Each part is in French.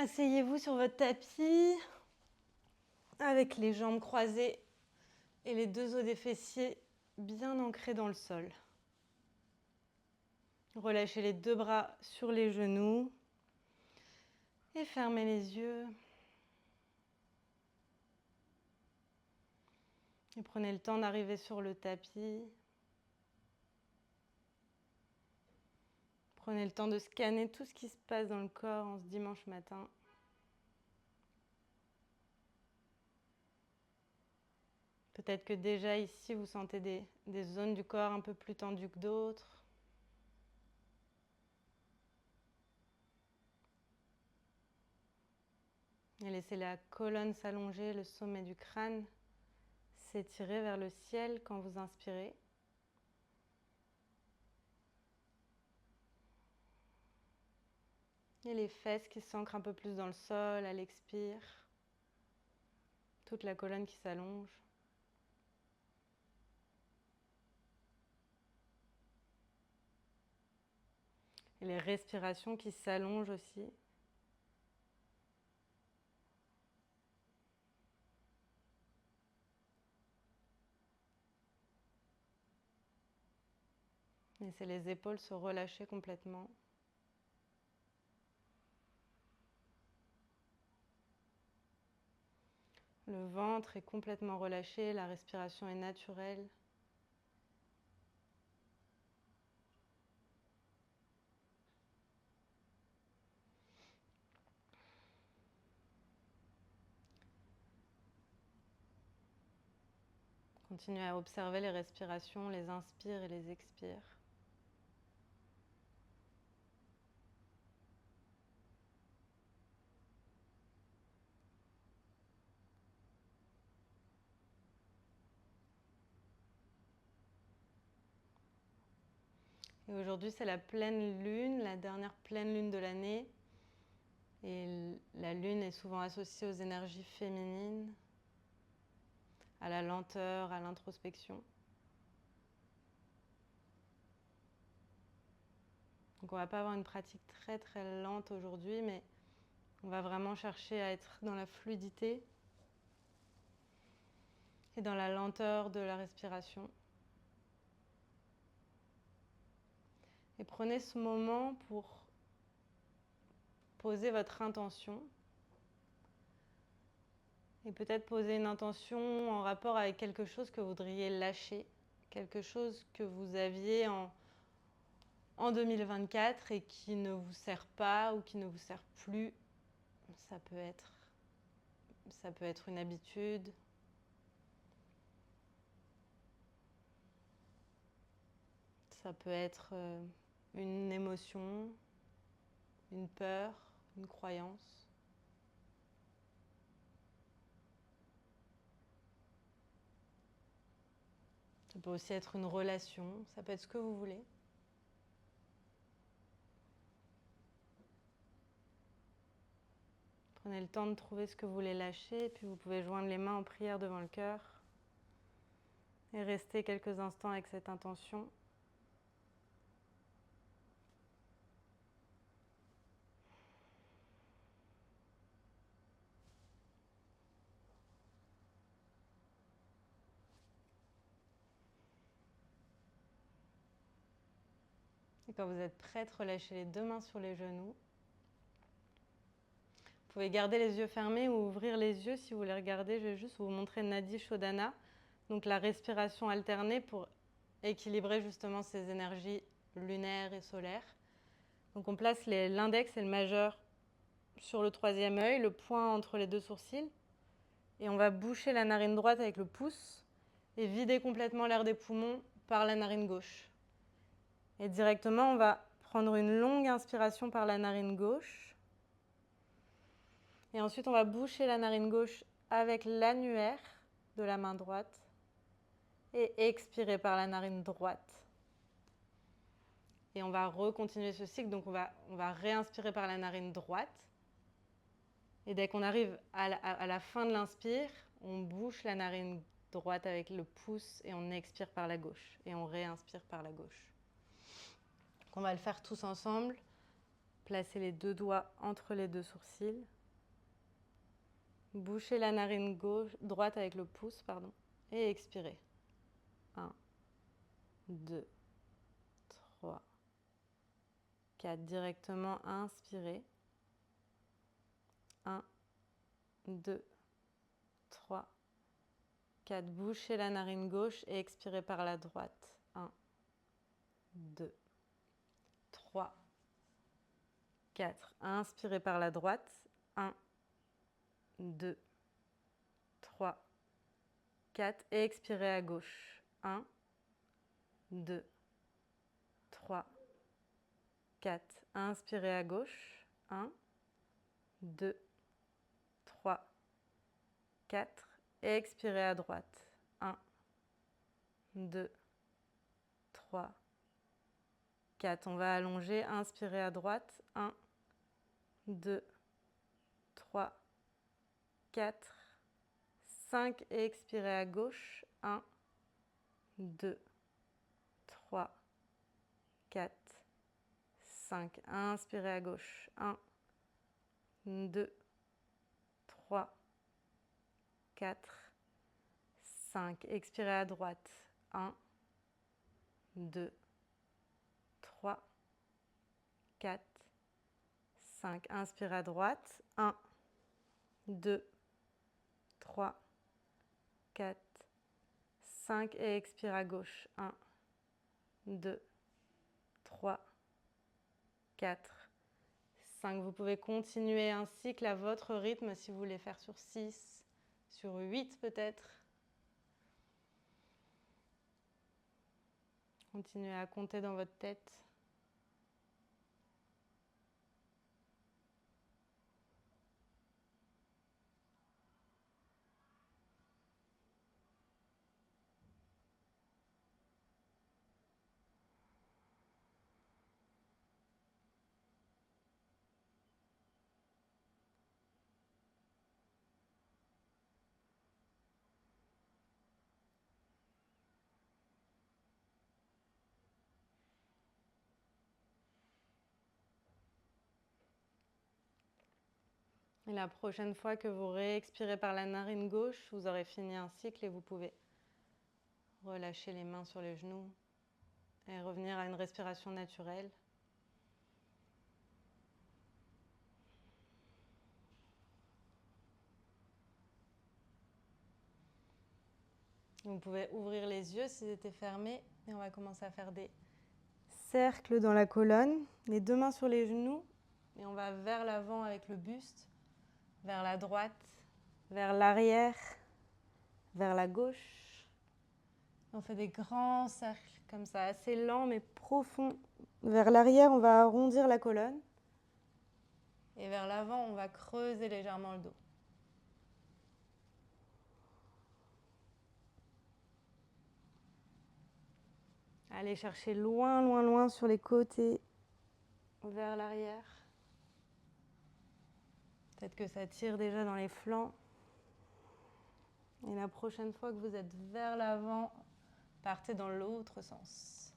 Asseyez-vous sur votre tapis avec les jambes croisées et les deux os des fessiers bien ancrés dans le sol. Relâchez les deux bras sur les genoux et fermez les yeux. Et prenez le temps d'arriver sur le tapis. Prenez le temps de scanner tout ce qui se passe dans le corps en ce dimanche matin. Peut-être que déjà ici, vous sentez des zones du corps un peu plus tendues que d'autres. Et laissez la colonne s'allonger, le sommet du crâne s'étirer vers le ciel quand vous inspirez. Et les fesses qui s'ancrent un peu plus dans le sol à l'expire. Toute la colonne qui s'allonge. Et les respirations qui s'allongent aussi. Laissez les épaules se relâcher complètement. Le ventre est complètement relâché, la respiration est naturelle. Continuez à observer les respirations, les inspires et les expires. Et aujourd'hui, c'est la pleine lune, la dernière pleine lune de l'année. Et la lune est souvent associée aux énergies féminines, à la lenteur, à l'introspection. Donc on ne va pas avoir une pratique très très lente aujourd'hui, mais on va vraiment chercher à être dans la fluidité et dans la lenteur de la respiration. Et prenez ce moment pour poser votre intention. Et peut-être poser une intention en rapport avec quelque chose que vous voudriez lâcher, quelque chose que vous aviez en 2024 et qui ne vous sert pas ou qui ne vous sert plus. Ça peut être une habitude. Ça peut être une émotion, une peur, une croyance. Ça peut aussi être une relation, ça peut être ce que vous voulez. Prenez le temps de trouver ce que vous voulez lâcher, et puis vous pouvez joindre les mains en prière devant le cœur et rester quelques instants avec cette intention. Et quand vous êtes prête, relâchez les deux mains sur les genoux. Vous pouvez garder les yeux fermés ou ouvrir les yeux si vous les regardez. Je vais juste vous montrer Nadi Shodhana, donc la respiration alternée pour équilibrer justement ces énergies lunaires et solaires. Donc on place l'index et le majeur sur le troisième œil, le point entre les deux sourcils. Et on va boucher la narine droite avec le pouce et vider complètement l'air des poumons par la narine gauche. Et directement, on va prendre une longue inspiration par la narine gauche. Et ensuite, on va boucher la narine gauche avec l'annulaire de la main droite. Et expirer par la narine droite. Et on va recontinuer ce cycle. Donc, on va réinspirer par la narine droite. Et dès qu'on arrive à la fin de l'inspire, on bouche la narine droite avec le pouce et on expire par la gauche. Et on réinspire par la gauche. On va le faire tous ensemble. Placez les deux doigts entre les deux sourcils. Bouchez la narine droite avec le pouce, pardon, et expirez. 1, 2, 3, 4. Directement, inspirez. 1, 2, 3, 4. Bouchez la narine gauche et expirez par la droite. 1, 2, 3, 4. Inspirez par la droite. 1, 2, 3, 4. Et expirez à gauche. 1, 2, 3, 4. Inspirez à gauche. 1, 2, 3, 4. Et expirez à droite. 1, 2, 3, 4. On va allonger. Inspirez à droite. 1, 2, 3, 4, 5. Et expirez à gauche. 1, 2, 3, 4, 5. Inspirez à gauche. 1, 2, 3, 4, 5. Expirez à droite. 1, 2, 3, 4, 5. Inspirez à droite. 1, 2, 3, 4, 5. Et expirez à gauche. 1, 2, 3, 4, 5. Vous pouvez continuer un cycle à votre rythme si vous voulez faire sur 6, sur 8 peut-être. Continuez à compter dans votre tête. Et la prochaine fois que vous réexpirez par la narine gauche, vous aurez fini un cycle et vous pouvez relâcher les mains sur les genoux et revenir à une respiration naturelle. Vous pouvez ouvrir les yeux s'ils étaient fermés et on va commencer à faire des cercles dans la colonne, les deux mains sur les genoux et on va vers l'avant avec le buste, vers la droite, vers l'arrière, vers la gauche. On fait des grands cercles comme ça, assez lents mais profonds. Vers l'arrière, on va arrondir la colonne et vers l'avant, on va creuser légèrement le dos. Allez chercher loin, loin, loin sur les côtés, vers l'arrière. Peut-être que ça tire déjà dans les flancs. Et la prochaine fois que vous êtes vers l'avant, partez dans l'autre sens.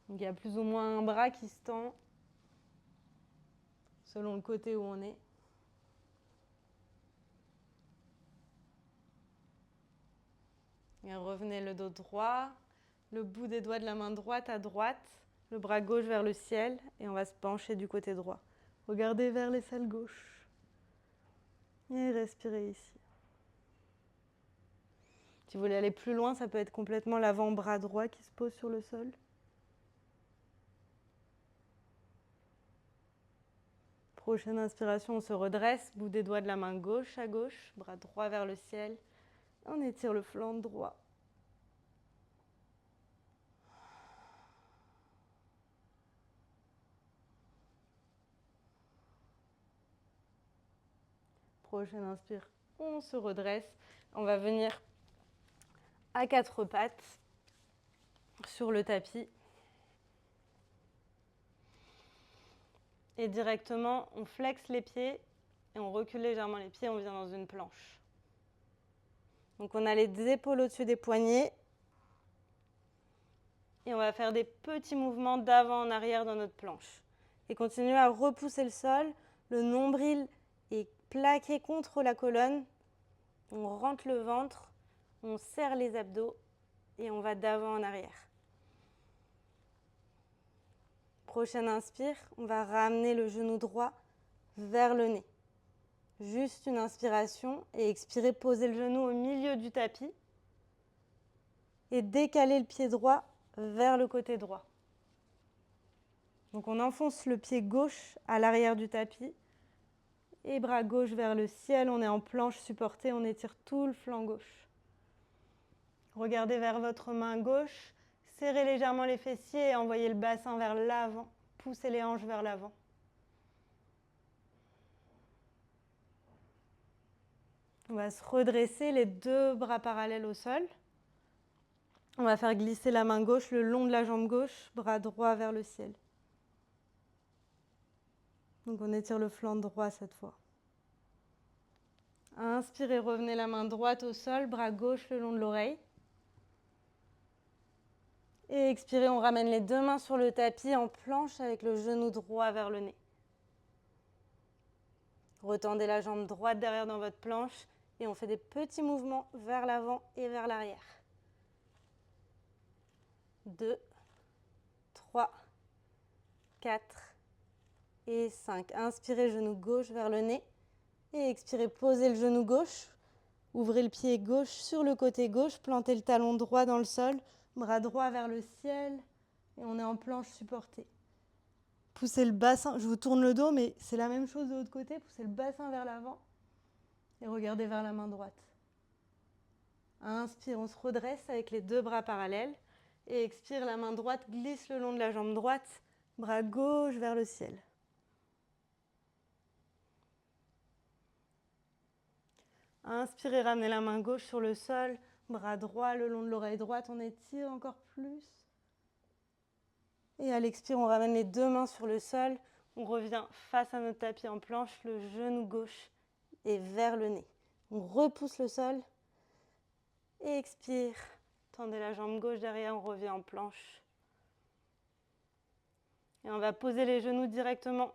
Donc, il y a plus ou moins un bras qui se tend selon le côté où on est. Et revenez le dos droit, le bout des doigts de la main droite à droite, le bras gauche vers le ciel et on va se pencher du côté droit. Regardez vers l'aisselle gauche. Et respirez ici. Si vous voulez aller plus loin, ça peut être complètement l'avant-bras droit qui se pose sur le sol. Prochaine inspiration, on se redresse, bout des doigts de la main gauche à gauche, bras droit vers le ciel. On étire le flanc droit. Prochaine inspire, on se redresse. On va venir à quatre pattes sur le tapis. Et directement, on flexe les pieds et on recule légèrement les pieds, on vient dans une planche. Donc on a les épaules au-dessus des poignets. Et on va faire des petits mouvements d'avant en arrière dans notre planche. Et continuez à repousser le sol. Le nombril est plaqué contre la colonne. On rentre le ventre, on serre les abdos et on va d'avant en arrière. Prochaine inspire, on va ramener le genou droit vers le nez. Juste une inspiration et expirez, posez le genou au milieu du tapis et décalez le pied droit vers le côté droit. Donc on enfonce le pied gauche à l'arrière du tapis et bras gauche vers le ciel, on est en planche supportée, on étire tout le flanc gauche. Regardez vers votre main gauche, serrez légèrement les fessiers et envoyez le bassin vers l'avant, poussez les hanches vers l'avant. On va se redresser, les deux bras parallèles au sol. On va faire glisser la main gauche le long de la jambe gauche, bras droit vers le ciel. Donc on étire le flanc droit cette fois. Inspirez, revenez la main droite au sol, bras gauche le long de l'oreille. Et expirez, on ramène les deux mains sur le tapis en planche avec le genou droit vers le nez. Retendez la jambe droite derrière dans votre planche et on fait des petits mouvements vers l'avant et vers l'arrière. 2, 3, 4 et 5. Inspirez, genou gauche vers le nez. Et expirez, posez le genou gauche. Ouvrez le pied gauche sur le côté gauche. Plantez le talon droit dans le sol. Bras droit vers le ciel. Et on est en planche supportée. Poussez le bassin. Je vous tourne le dos, mais c'est la même chose de l'autre côté. Poussez le bassin vers l'avant. Et regardez vers la main droite. Inspire, on se redresse avec les deux bras parallèles. Et expire, la main droite glisse le long de la jambe droite. Bras gauche vers le ciel. Inspirez, ramenez la main gauche sur le sol, bras droit le long de l'oreille droite, on étire encore plus. Et à l'expire, on ramène les deux mains sur le sol, on revient face à notre tapis en planche, le genou gauche est vers le nez. On repousse le sol et expire. Tendez la jambe gauche derrière, on revient en planche. Et on va poser les genoux directement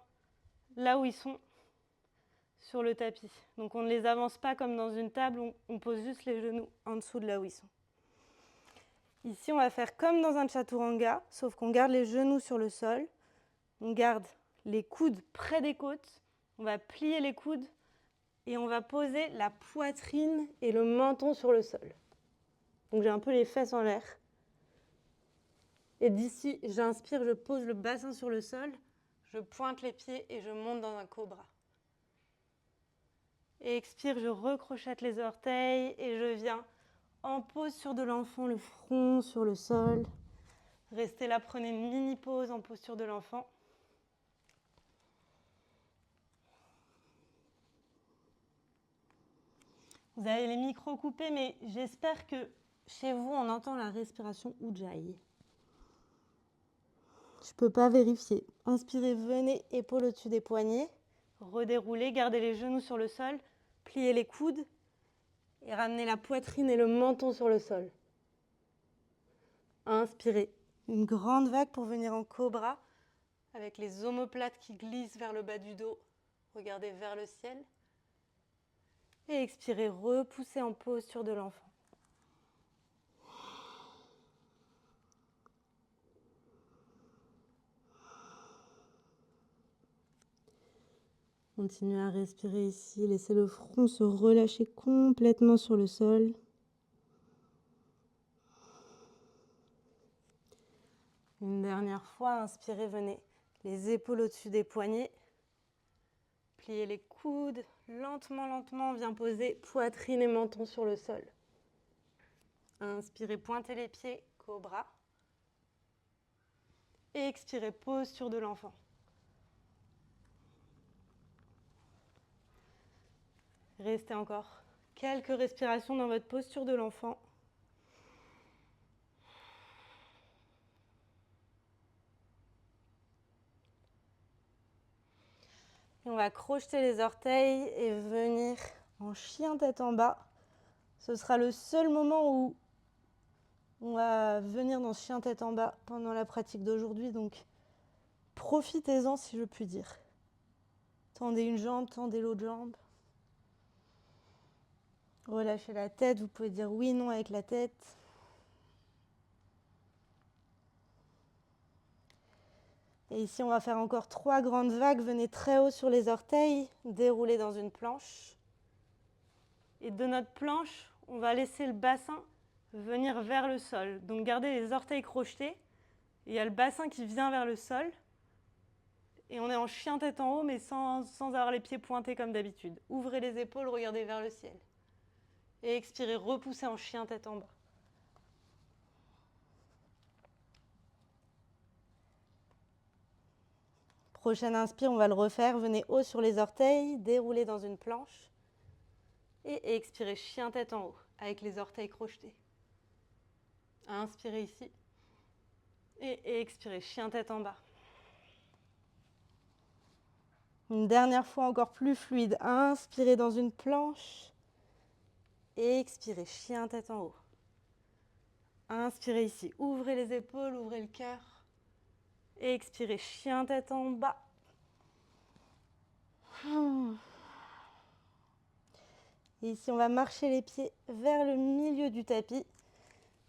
là où ils sont sur le tapis. Donc on ne les avance pas comme dans une table, on pose juste les genoux en dessous de là où ils sont. Ici, on va faire comme dans un chaturanga, sauf qu'on garde les genoux sur le sol, on garde les coudes près des côtes, on va plier les coudes et on va poser la poitrine et le menton sur le sol. Donc j'ai un peu les fesses en l'air. Et d'ici, j'inspire, je pose le bassin sur le sol, je pointe les pieds et je monte dans un cobra. Et expire, je recrochette les orteils et je viens en pose sur de l'enfant, le front sur le sol. Restez là, prenez une mini pause en posture de l'enfant. Vous avez les micros coupés, mais j'espère que chez vous, on entend la respiration Ujjayi. Je ne peux pas vérifier. Inspirez, venez, épaules au-dessus des poignets. Redéroulez, gardez les genoux sur le sol. Pliez les coudes et ramenez la poitrine et le menton sur le sol. Inspirez, une grande vague pour venir en cobra avec les omoplates qui glissent vers le bas du dos. Regardez vers le ciel. Et expirez, repoussez en posture de l'enfant. Continuez à respirer ici, laissez le front se relâcher complètement sur le sol. Une dernière fois, inspirez, venez les épaules au-dessus des poignets. Pliez les coudes, lentement, lentement, on vient poser poitrine et menton sur le sol. Inspirez, pointez les pieds, cobra. Et expirez, posture de l'enfant. Restez encore quelques respirations dans votre posture de l'enfant. Et on va crocheter les orteils et venir en chien tête en bas. Ce sera le seul moment où On va venir dans ce chien tête en bas pendant la pratique d'aujourd'hui, donc profitez-en si je puis dire. Tendez une jambe, tendez l'autre jambe. Relâchez la tête, vous pouvez dire oui, non avec la tête. Et ici, on va faire encore 3 grandes vagues. Venez très haut sur les orteils, déroulez dans une planche. Et de notre planche, on va laisser le bassin venir vers le sol. Donc gardez les orteils crochetés. Il y a le bassin qui vient vers le sol. Et on est en chien tête en haut, mais sans avoir les pieds pointés comme d'habitude. Ouvrez les épaules, regardez vers le ciel. Et expirez, repoussez en chien tête en bas. Prochaine inspire, on va le refaire. Venez haut sur les orteils, déroulez dans une planche. Et expirez, chien tête en haut, avec les orteils crochetés. Inspirez ici. Et expirez, chien tête en bas. Une dernière fois encore plus fluide. Inspirez dans une planche. Et expirez, chien tête en haut. Inspirez ici, ouvrez les épaules, ouvrez le cœur. Et expirez, chien tête en bas. Et ici, on va marcher les pieds vers le milieu du tapis.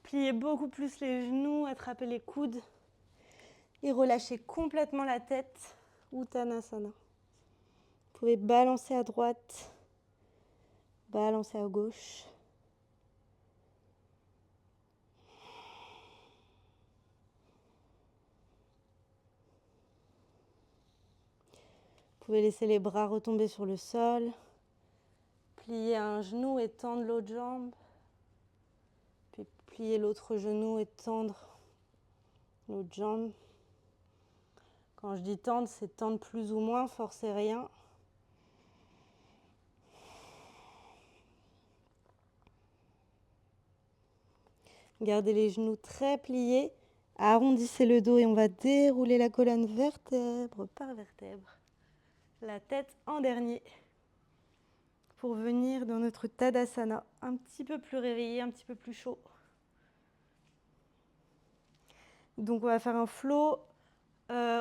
Pliez beaucoup plus les genoux, attrapez les coudes. Et relâchez complètement la tête. Uttanasana. Vous pouvez balancer à droite, balancer à gauche. Vous pouvez laisser les bras retomber sur le sol. Plier un genou et tendre l'autre jambe. Puis plier l'autre genou et tendre l'autre jambe. Quand je dis tendre, c'est tendre plus ou moins, forcez rien. Gardez les genoux très pliés. Arrondissez le dos et on va dérouler la colonne vertèbre par vertèbre. La tête en dernier. Pour venir dans notre Tadasana, un petit peu plus réveillé, un petit peu plus chaud. Donc on va faire un flow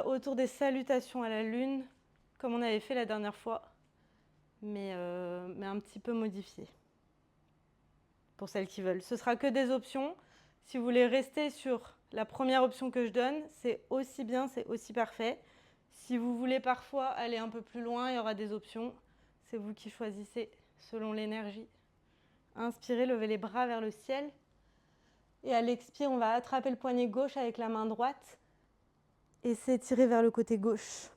autour des salutations à la lune, comme on avait fait la dernière fois, mais un petit peu modifié, pour celles qui veulent. Ce sera que des options. Si vous voulez rester sur la première option que je donne, c'est aussi bien, c'est aussi parfait. Si vous voulez parfois aller un peu plus loin, il y aura des options. C'est vous qui choisissez selon l'énergie. Inspirez, levez les bras vers le ciel. Et à l'expire, on va attraper le poignet gauche avec la main droite et s'étirer vers le côté gauche.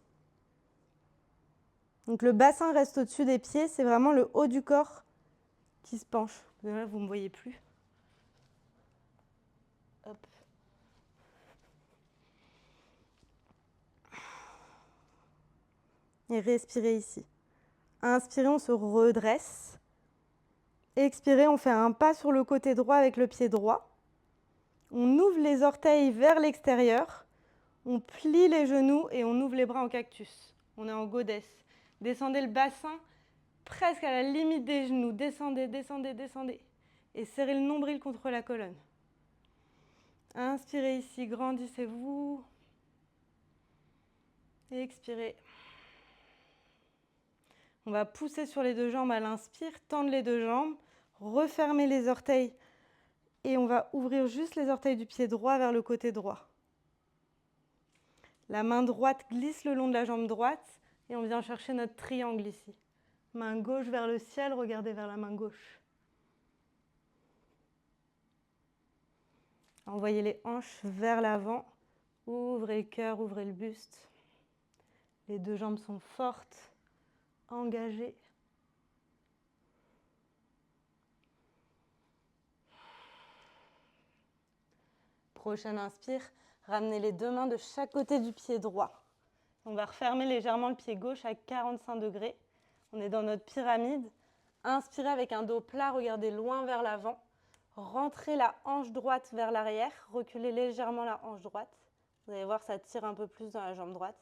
Donc le bassin reste au-dessus des pieds, c'est vraiment le haut du corps qui se penche. Là, vous ne me voyez plus. Hop. Et respirez ici. Inspirez, on se redresse. Expirez, on fait un pas sur le côté droit avec le pied droit. On ouvre les orteils vers l'extérieur. On plie les genoux et on ouvre les bras en cactus. On est en goddess. Descendez le bassin presque à la limite des genoux. Descendez, descendez, descendez. Et serrez le nombril contre la colonne. Inspirez ici, grandissez-vous. Et expirez. On va pousser sur les deux jambes à l'inspire, tendre les deux jambes, refermer les orteils et on va ouvrir juste les orteils du pied droit vers le côté droit. La main droite glisse le long de la jambe droite et on vient chercher notre triangle ici. Main gauche vers le ciel, regardez vers la main gauche. Envoyez les hanches vers l'avant, ouvrez le cœur, ouvrez le buste. Les deux jambes sont fortes, engagées. Prochaine inspire, ramenez les deux mains de chaque côté du pied droit. On va refermer légèrement le pied gauche à 45 degrés. On est dans notre pyramide. Inspirez avec un dos plat, regardez loin vers l'avant. Rentrez la hanche droite vers l'arrière, reculez légèrement la hanche droite. Vous allez voir, ça tire un peu plus dans la jambe droite.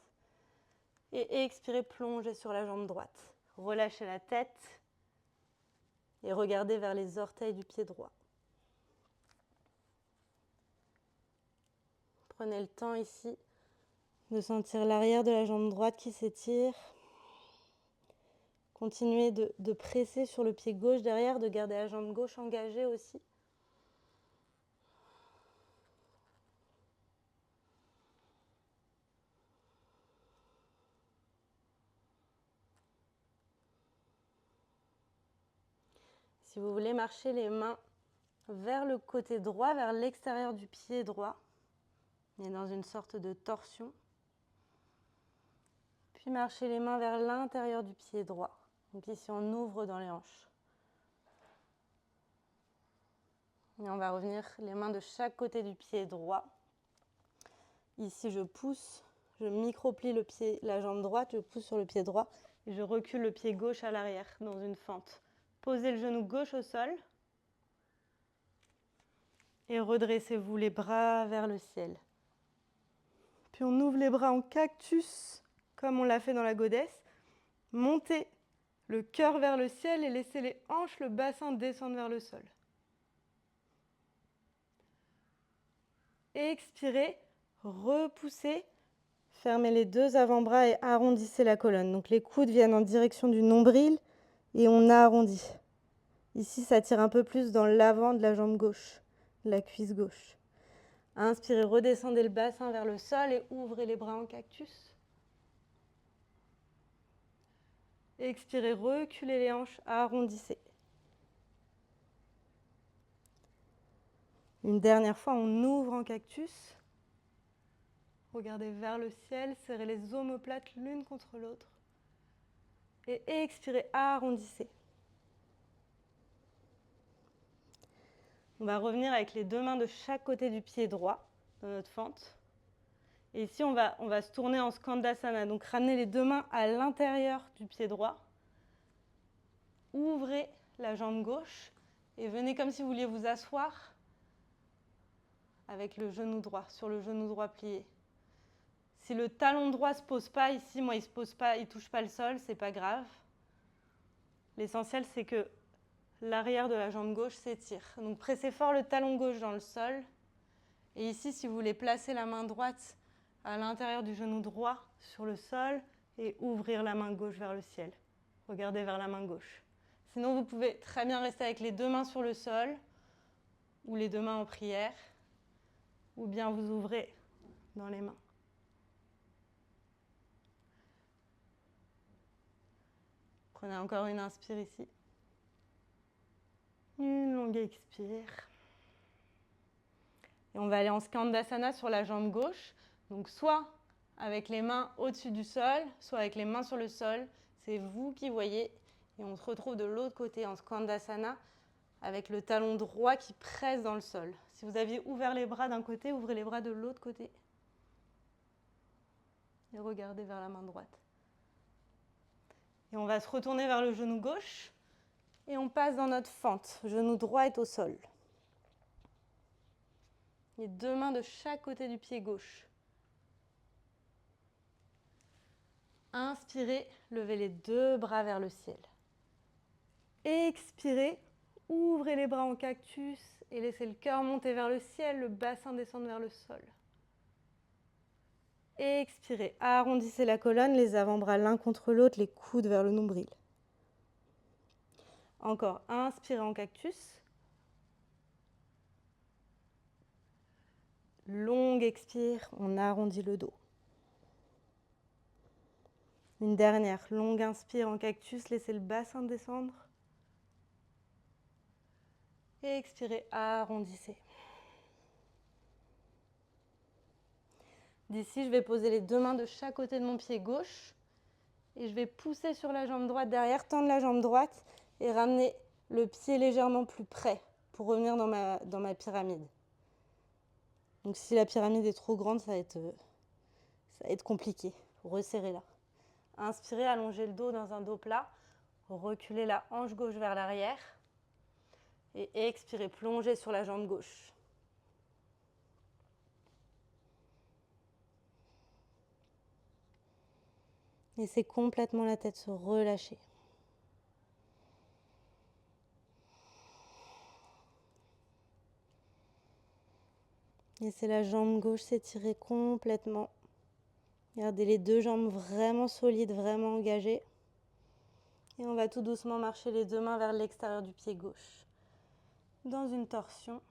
Et expirez, plongez sur la jambe droite. Relâchez la tête et regardez vers les orteils du pied droit. Prenez le temps ici de sentir l'arrière de la jambe droite qui s'étire. Continuez de presser sur le pied gauche derrière, de garder la jambe gauche engagée aussi. Si vous voulez marcher les mains vers le côté droit, vers l'extérieur du pied droit, on est dans une sorte de torsion. Puis marchez les mains vers l'intérieur du pied droit. Donc ici, on ouvre dans les hanches. Et on va revenir les mains de chaque côté du pied droit. Ici, je pousse, je micro-plie le pied, la jambe droite, je pousse sur le pied droit et je recule le pied gauche à l'arrière dans une fente. Posez le genou gauche au sol et redressez-vous les bras vers le ciel. Puis on ouvre les bras en cactus comme on l'a fait dans la godesse. Montez le cœur vers le ciel et laissez les hanches, le bassin descendre vers le sol. Expirez, repoussez, fermez les deux avant-bras et arrondissez la colonne. Donc les coudes viennent en direction du nombril et on arrondit. Ici, ça tire un peu plus dans l'avant de la jambe gauche, la cuisse gauche. Inspirez, redescendez le bassin vers le sol et ouvrez les bras en cactus. Expirez, reculez les hanches, arrondissez. Une dernière fois, on ouvre en cactus. Regardez vers le ciel, serrez les omoplates l'une contre l'autre. Et expirez, arrondissez. On va revenir avec les deux mains de chaque côté du pied droit dans notre fente. Et ici, on va se tourner en Skandasana. Donc, ramenez les deux mains à l'intérieur du pied droit. Ouvrez la jambe gauche et venez comme si vous vouliez vous asseoir avec le genou droit, sur le genou droit plié. Si le talon droit ne se pose pas ici, moi il ne se pose pas, il ne touche pas le sol, c'est pas grave. L'essentiel, c'est que l'arrière de la jambe gauche s'étire. Donc pressez fort le talon gauche dans le sol. Et ici, si vous voulez placer la main droite à l'intérieur du genou droit sur le sol et ouvrir la main gauche vers le ciel. Regardez vers la main gauche. Sinon, vous pouvez très bien rester avec les deux mains sur le sol ou les deux mains en prière, ou bien vous ouvrez dans les mains. Prenez encore une inspire ici. Une longue expire. Et on va aller en Skandasana sur la jambe gauche. Donc soit avec les mains au-dessus du sol, soit avec les mains sur le sol. C'est vous qui voyez. Et on se retrouve de l'autre côté en Skandasana avec le talon droit qui presse dans le sol. Si vous aviez ouvert les bras d'un côté, ouvrez les bras de l'autre côté. Et regardez vers la main droite. Et on va se retourner vers le genou gauche. Et on passe dans notre fente. Genou droit est au sol. Les deux mains de chaque côté du pied gauche. Inspirez, levez les deux bras vers le ciel. Expirez, ouvrez les bras en cactus et laissez le cœur monter vers le ciel, le bassin descendre vers le sol. Expirez, arrondissez la colonne, les avant-bras l'un contre l'autre, les coudes vers le nombril. Encore, inspirez en cactus. Longue expire, on arrondit le dos. Une dernière, longue inspire en cactus, laissez le bassin descendre. Et expirez, arrondissez. D'ici, je vais poser les deux mains de chaque côté de mon pied gauche. Et je vais pousser sur la jambe droite derrière, tendre la jambe droite et ramener le pied légèrement plus près pour revenir dans ma pyramide. Donc si la pyramide est trop grande, ça va être compliqué. Resserrez-la. Inspirez, allongez le dos dans un dos plat. Reculez la hanche gauche vers l'arrière. Et expirez, plongez sur la jambe gauche. Laissez complètement la tête se relâcher. Laissez la jambe gauche s'étirer complètement. Gardez les deux jambes vraiment solides, vraiment engagées. Et on va tout doucement marcher les deux mains vers l'extérieur du pied gauche. Dans une torsion.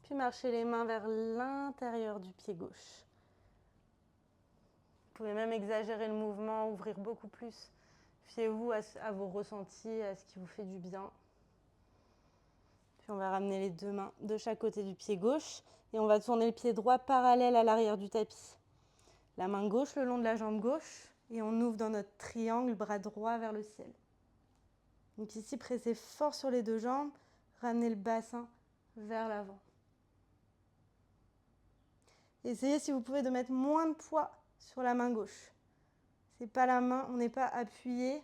Puis marchez les mains vers l'intérieur du pied gauche. Vous pouvez même exagérer le mouvement, ouvrir beaucoup plus. Fiez-vous à vos ressentis, à ce qui vous fait du bien. Puis on va ramener les deux mains de chaque côté du pied gauche et on va tourner le pied droit parallèle à l'arrière du tapis. La main gauche le long de la jambe gauche et on ouvre dans notre triangle, bras droit vers le ciel. Donc ici, pressez fort sur les deux jambes, ramenez le bassin vers l'avant. Essayez, si vous pouvez, de mettre moins de poids sur la main gauche. C'est pas la main, on n'est pas appuyé.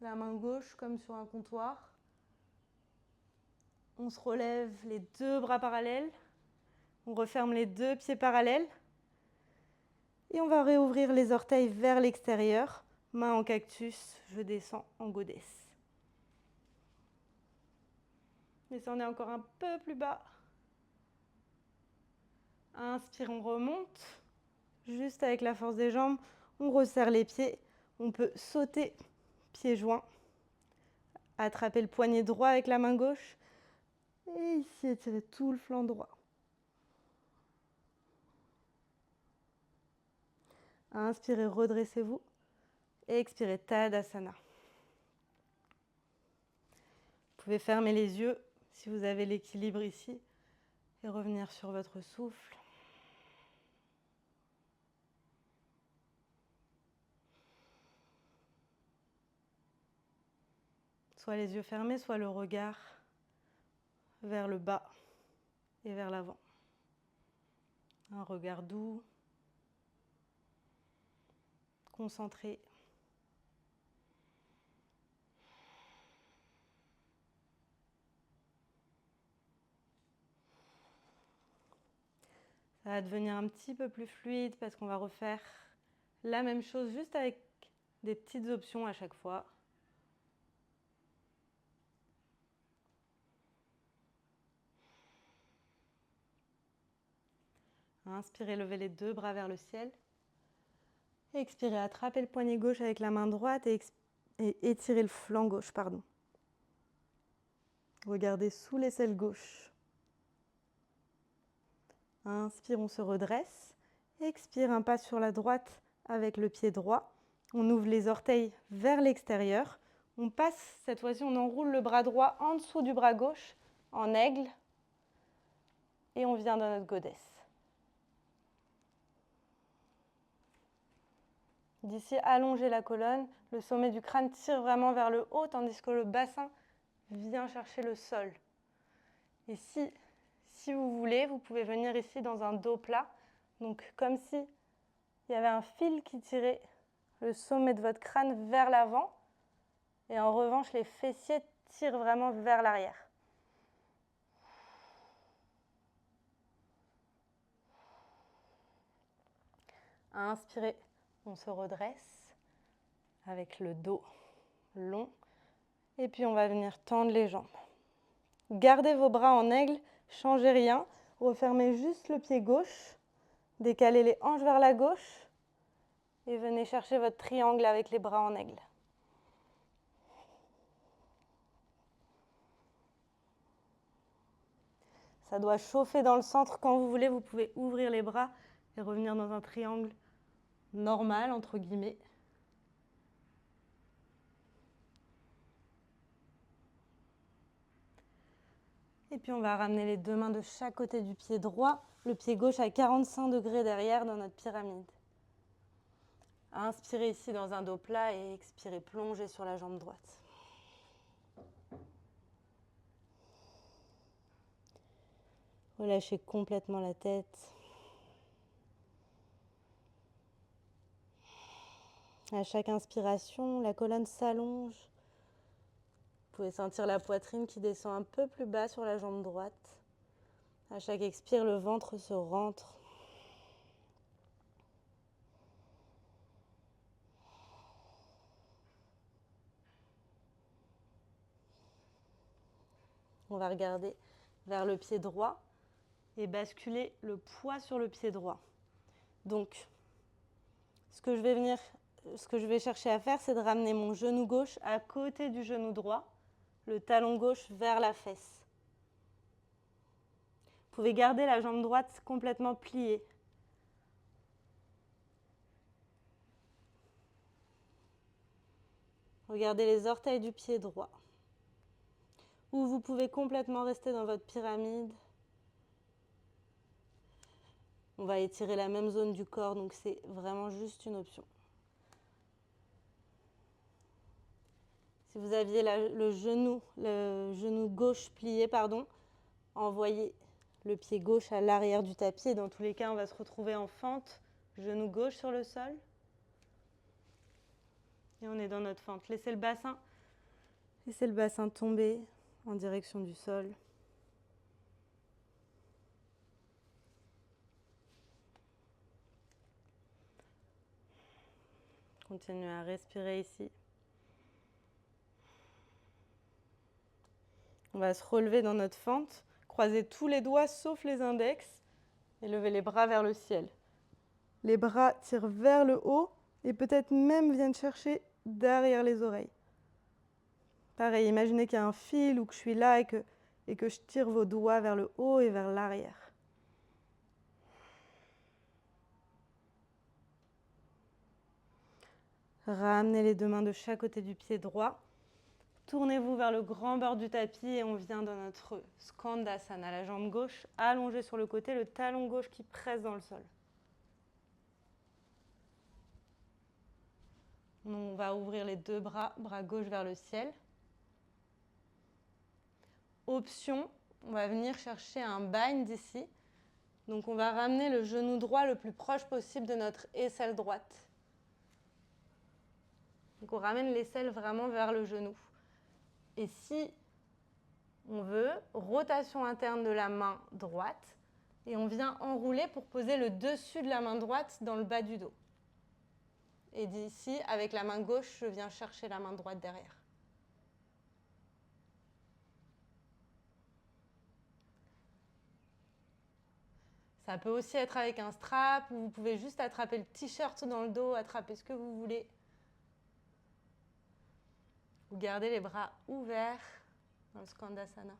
La main gauche comme sur un comptoir. On se relève les deux bras parallèles. On referme les deux pieds parallèles. Et on va réouvrir les orteils vers l'extérieur. Main en cactus, je descends en goddess. Descendez encore un peu plus bas. Inspire, on remonte. Juste avec la force des jambes, on resserre les pieds. On peut sauter pieds joints. Attraper le poignet droit avec la main gauche. Et ici, étirez tout le flanc droit. Inspirez, redressez-vous. Expirez, Tadasana. Vous pouvez fermer les yeux si vous avez l'équilibre ici et revenir sur votre souffle. Soit les yeux fermés, soit le regard vers le bas et vers l'avant. Un regard doux, concentré. Ça va devenir un petit peu plus fluide parce qu'on va refaire la même chose juste avec des petites options à chaque fois. Inspirez, levez les deux bras vers le ciel. Expirez, attrapez le poignet gauche avec la main droite et étirez le flanc gauche, Regardez sous l'aisselle gauche. Inspire, on se redresse. Expire, un pas sur la droite avec le pied droit. On ouvre les orteils vers l'extérieur. On passe, cette fois-ci, on enroule le bras droit en dessous du bras gauche, en aigle. Et on vient dans notre goddess. D'ici, allongez la colonne. Le sommet du crâne tire vraiment vers le haut, tandis que le bassin vient chercher le sol. Et si vous voulez, vous pouvez venir ici dans un dos plat. Donc, comme si il y avait un fil qui tirait le sommet de votre crâne vers l'avant. Et en revanche, les fessiers tirent vraiment vers l'arrière. Inspirez, on se redresse avec le dos long. Et puis, on va venir tendre les jambes. Gardez vos bras en aigle, changez rien. Refermez juste le pied gauche. Décalez les hanches vers la gauche. Et venez chercher votre triangle avec les bras en aigle. Ça doit chauffer dans le centre. Quand vous voulez, vous pouvez ouvrir les bras et revenir dans un triangle normal, entre guillemets. Et puis on va ramener les deux mains de chaque côté du pied droit, le pied gauche à 45 degrés derrière dans notre pyramide. Inspirez ici dans un dos plat et expirez, plongez sur la jambe droite. Relâchez complètement la tête. À chaque inspiration, la colonne s'allonge. Vous pouvez sentir la poitrine qui descend un peu plus bas sur la jambe droite. À chaque expire, le ventre se rentre. On va regarder vers le pied droit et basculer le poids sur le pied droit. Donc, ce que je vais chercher à faire, c'est de ramener mon genou gauche à côté du genou droit, le talon gauche vers la fesse. Vous pouvez garder la jambe droite complètement pliée. Regardez les orteils du pied droit. Ou vous pouvez complètement rester dans votre pyramide. On va étirer la même zone du corps, donc c'est vraiment juste une option. Si vous aviez le genou gauche plié, envoyez le pied gauche à l'arrière du tapis. Et dans tous les cas, on va se retrouver en fente, genou gauche sur le sol. Et on est dans notre fente. Laissez le bassin tomber en direction du sol. Continuez à respirer ici. On va se relever dans notre fente, croiser tous les doigts sauf les index et lever les bras vers le ciel. Les bras tirent vers le haut et peut-être même viennent chercher derrière les oreilles. Pareil, imaginez qu'il y a un fil ou que je suis là et que je tire vos doigts vers le haut et vers l'arrière. Ramenez les deux mains de chaque côté du pied droit. Tournez-vous vers le grand bord du tapis et on vient dans notre Skandasana. La jambe gauche allongée sur le côté, le talon gauche qui presse dans le sol. On va ouvrir les deux bras, bras gauche vers le ciel. Option, on va venir chercher un bind ici. Donc on va ramener le genou droit le plus proche possible de notre aisselle droite. Donc on ramène l'aisselle vraiment vers le genou. Et si on veut, rotation interne de la main droite, et on vient enrouler pour poser le dessus de la main droite dans le bas du dos. Et d'ici, avec la main gauche, je viens chercher la main droite derrière. Ça peut aussi être avec un strap, ou vous pouvez juste attraper le t-shirt dans le dos, attraper ce que vous voulez. Vous gardez les bras ouverts dans le Skandasana.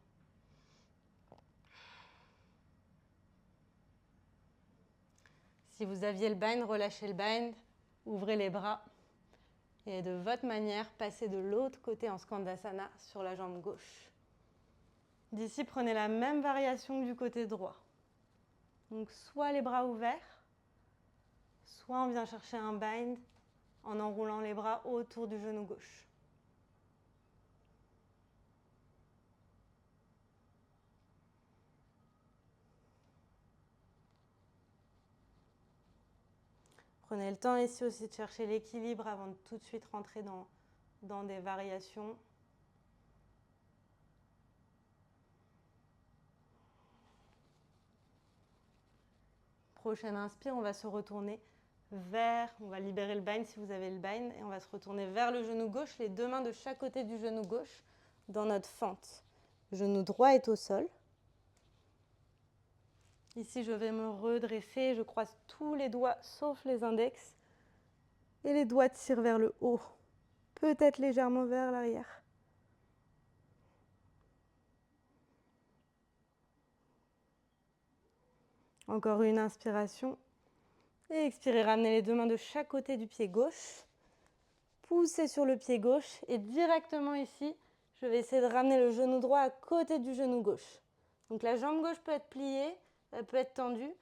Si vous aviez le bind, relâchez le bind, ouvrez les bras et de votre manière, passez de l'autre côté en Skandasana sur la jambe gauche. D'ici, prenez la même variation que du côté droit. Donc soit les bras ouverts, soit on vient chercher un bind en enroulant les bras autour du genou gauche. Prenez le temps ici aussi de chercher l'équilibre avant de tout de suite rentrer dans des variations. Prochaine inspire, on va se retourner on va libérer le bind si vous avez le bind, et on va se retourner vers le genou gauche, les deux mains de chaque côté du genou gauche dans notre fente. Le genou droit est au sol. Ici, je vais me redresser, je croise tous les doigts sauf les index et les doigts tirent vers le haut, peut-être légèrement vers l'arrière. Encore une inspiration. Et expirez, ramenez les deux mains de chaque côté du pied gauche. Poussez sur le pied gauche et directement ici, je vais essayer de ramener le genou droit à côté du genou gauche. Donc la jambe gauche peut être pliée, elle peut être tendue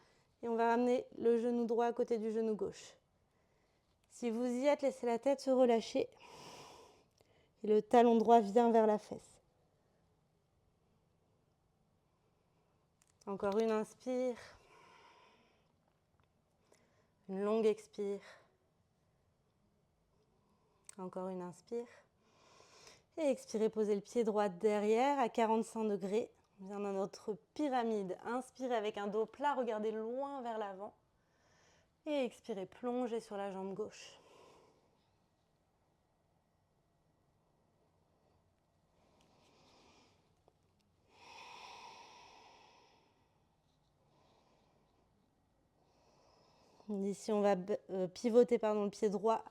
et on va ramener le genou droit à côté du genou gauche. Si vous y êtes, laissez la tête se relâcher et le talon droit vient vers la fesse. Encore une inspire. Une longue expire. Encore une inspire. Et expirez, posez le pied droit derrière à 45 degrés. On vient dans notre pyramide. Inspirez avec un dos plat, regardez loin vers l'avant. Et expirez, plongez sur la jambe gauche. Ici, on va pivoter le pied droit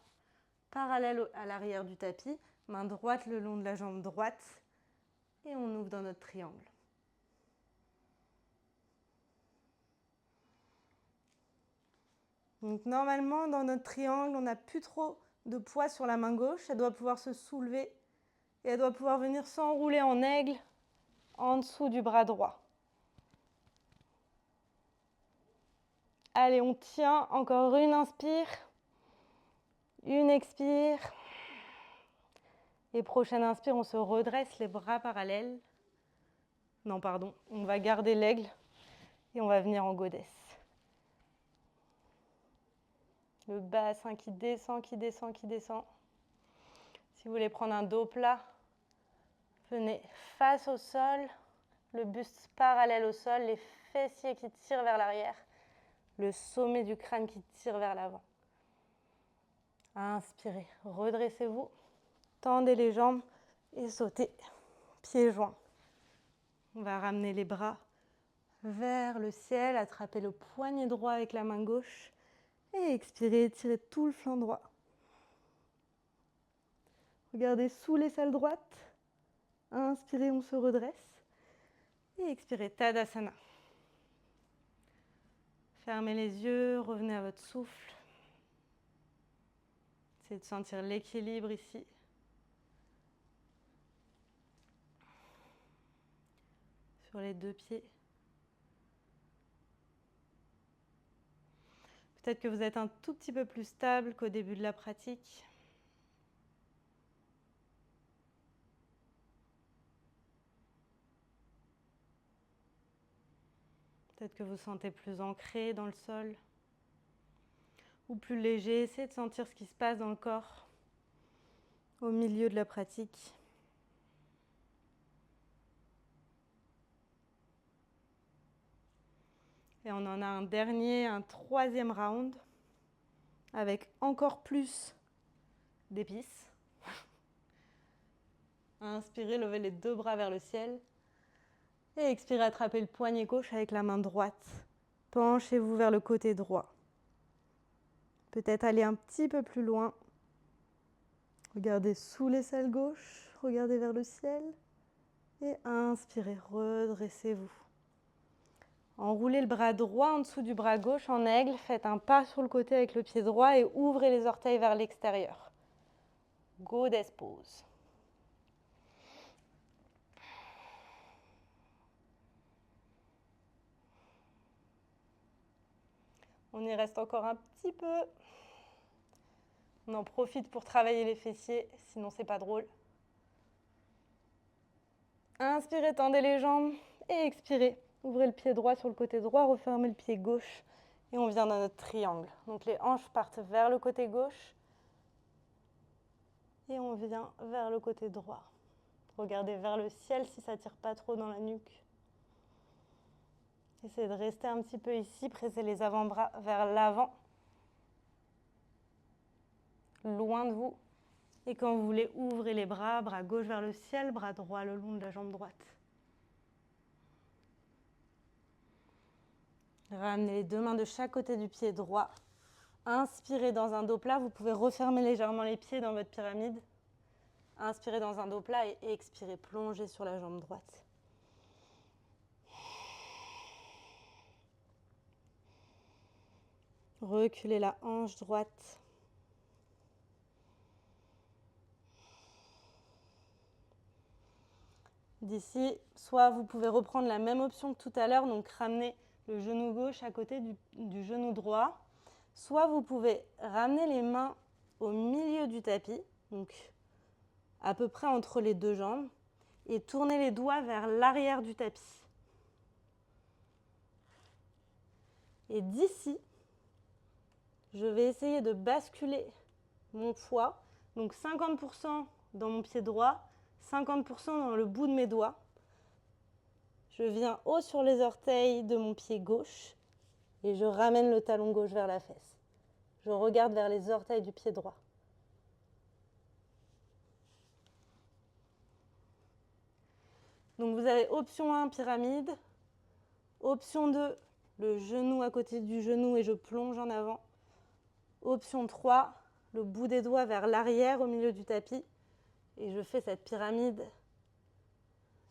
parallèle à l'arrière du tapis, main droite le long de la jambe droite et on ouvre dans notre triangle. Donc normalement, dans notre triangle, on n'a plus trop de poids sur la main gauche. Elle doit pouvoir se soulever et elle doit pouvoir venir s'enrouler en aigle en dessous du bras droit. Allez, on tient. Encore une inspire. Une expire. Et prochaine inspire, on se redresse les bras parallèles. Non, pardon, on va garder l'aigle et on va venir en goddess. Le bassin qui descend, qui descend, qui descend. Si vous voulez prendre un dos plat, venez face au sol, le buste parallèle au sol, les fessiers qui tirent vers l'arrière, le sommet du crâne qui tire vers l'avant. Inspirez, redressez-vous, tendez les jambes et sautez, pieds joints. On va ramener les bras vers le ciel, attrapez le poignet droit avec la main gauche et expirez, étirez tout le flanc droit. Regardez sous l'aisselle droite. Inspirez, on se redresse. Et expirez, Tadasana. Fermez les yeux, revenez à votre souffle. Essayez de sentir l'équilibre ici. Sur les deux pieds. Peut-être que vous êtes un tout petit peu plus stable qu'au début de la pratique. Peut-être que vous sentez plus ancré dans le sol ou plus léger. Essayez de sentir ce qui se passe dans le corps au milieu de la pratique. Et on en a un dernier, un troisième round avec encore plus d'épices. Inspirez, levez les deux bras vers le ciel. Et expirez, attrapez le poignet gauche avec la main droite. Penchez-vous vers le côté droit. Peut-être aller un petit peu plus loin. Regardez sous l'aisselle gauche, regardez vers le ciel. Et inspirez, redressez-vous. Enroulez le bras droit en dessous du bras gauche en aigle. Faites un pas sur le côté avec le pied droit et ouvrez les orteils vers l'extérieur. Goddess pose. On y reste encore un petit peu. On en profite pour travailler les fessiers, sinon c'est pas drôle. Inspirez, tendez les jambes et expirez. Ouvrez le pied droit sur le côté droit, refermez le pied gauche et on vient dans notre triangle. Donc les hanches partent vers le côté gauche et on vient vers le côté droit. Regardez vers le ciel si ça ne tire pas trop dans la nuque. Essayez de rester un petit peu ici, pressez les avant-bras vers l'avant, loin de vous. Et quand vous voulez, ouvrez les bras, bras gauche vers le ciel, bras droit le long de la jambe droite. Ramenez les deux mains de chaque côté du pied droit. Inspirez dans un dos plat, vous pouvez refermer légèrement les pieds dans votre pyramide. Inspirez dans un dos plat et expirez, plongez sur la jambe droite. Reculez la hanche droite. D'ici, soit vous pouvez reprendre la même option que tout à l'heure, donc ramener le genou gauche à côté du genou droit. Soit vous pouvez ramener les mains au milieu du tapis, donc à peu près entre les deux jambes, et tourner les doigts vers l'arrière du tapis. Et d'ici, je vais essayer de basculer mon poids, donc 50% dans mon pied droit, 50% dans le bout de mes doigts. Je viens haut sur les orteils de mon pied gauche et je ramène le talon gauche vers la fesse. Je regarde vers les orteils du pied droit. Donc vous avez option 1, pyramide. Option 2, le genou à côté du genou et je plonge en avant. Option 3, le bout des doigts vers l'arrière au milieu du tapis. Et je fais cette pyramide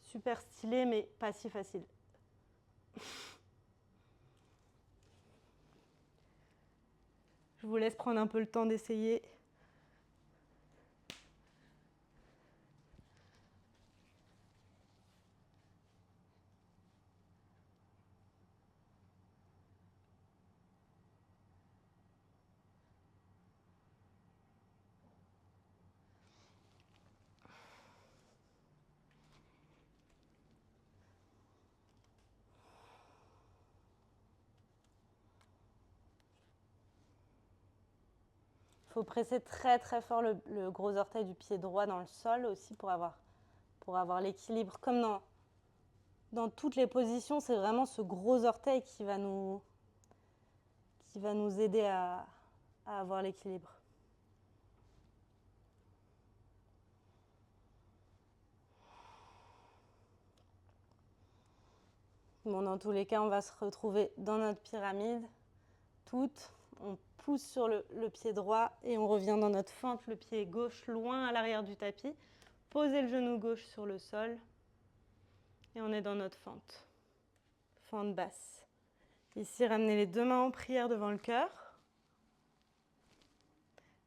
super stylée, mais pas si facile. Je vous laisse prendre un peu le temps d'essayer. Il faut presser très très fort le gros orteil du pied droit dans le sol aussi pour avoir l'équilibre. Comme dans toutes les positions, c'est vraiment ce gros orteil qui va nous aider à avoir l'équilibre. Bon, dans tous les cas, on va se retrouver dans notre pyramide, toute. On pousse sur le pied droit et on revient dans notre fente, le pied gauche loin à l'arrière du tapis. Posez le genou gauche sur le sol et on est dans notre fente. Fente basse. Ici, ramenez les deux mains en prière devant le cœur.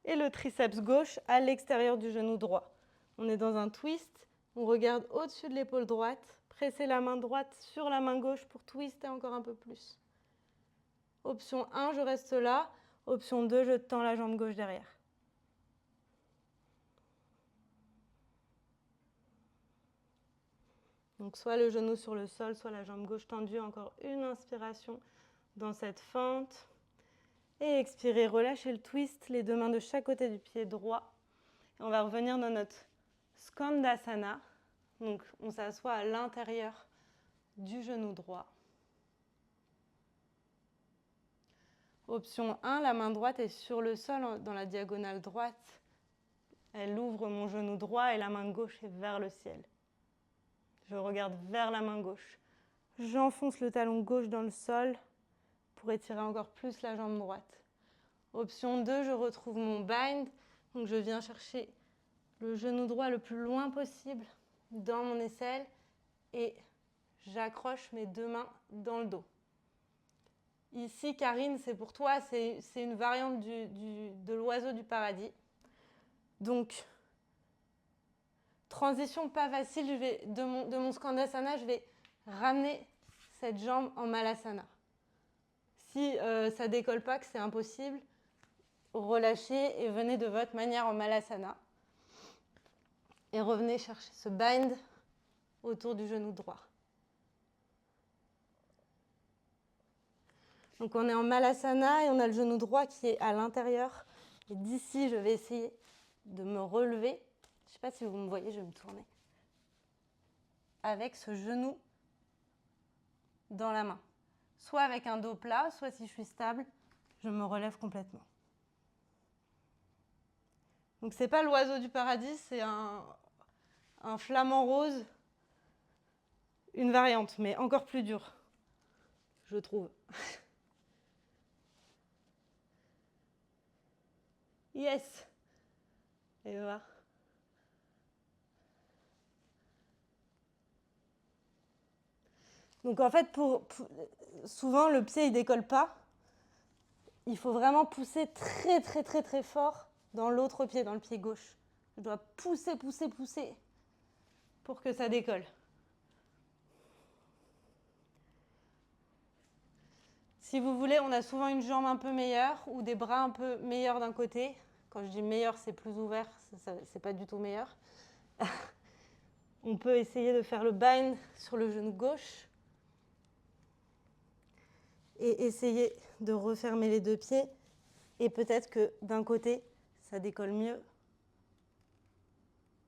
Et le triceps gauche à l'extérieur du genou droit. On est dans un twist. On regarde au-dessus de l'épaule droite. Pressez la main droite sur la main gauche pour twister encore un peu plus. Option 1, je reste là. Option 2, je tends la jambe gauche derrière. Donc soit le genou sur le sol, soit la jambe gauche tendue. Encore une inspiration dans cette fente. Et expirez, relâchez le twist, les deux mains de chaque côté du pied droit. Et on va revenir dans notre Skandasana. Donc on s'assoit à l'intérieur du genou droit. Option 1, la main droite est sur le sol dans la diagonale droite. Elle ouvre mon genou droit et la main gauche est vers le ciel. Je regarde vers la main gauche. J'enfonce le talon gauche dans le sol pour étirer encore plus la jambe droite. Option 2, je retrouve mon bind. Donc je viens chercher le genou droit le plus loin possible dans mon aisselle et j'accroche mes deux mains dans le dos. Ici, Karine, c'est pour toi, c'est une variante de l'oiseau du paradis. Donc, transition pas facile, de mon Skandasana, je vais ramener cette jambe en Malasana. Si ça ne décolle pas, que c'est impossible, relâchez et venez de votre manière en Malasana. Et revenez chercher ce bind autour du genou droit. Donc on est en Malasana et on a le genou droit qui est à l'intérieur. Et d'ici, je vais essayer de me relever. Je ne sais pas si vous me voyez, je vais me tourner. Avec ce genou dans la main. Soit avec un dos plat, soit si je suis stable, je me relève complètement. Donc ce n'est pas l'oiseau du paradis, c'est un flamant rose, une variante, mais encore plus dure, je trouve. Yes. Et voilà. Donc en fait, souvent le pied il décolle pas. Il faut vraiment pousser très très très très fort dans l'autre pied, dans le pied gauche. Je dois pousser, pousser, pousser pour que ça décolle. Si vous voulez, on a souvent une jambe un peu meilleure ou des bras un peu meilleurs d'un côté. Quand je dis meilleur, c'est plus ouvert, c'est pas du tout meilleur. On peut essayer de faire le bind sur le genou gauche et essayer de refermer les deux pieds. Et peut-être que d'un côté, ça décolle mieux,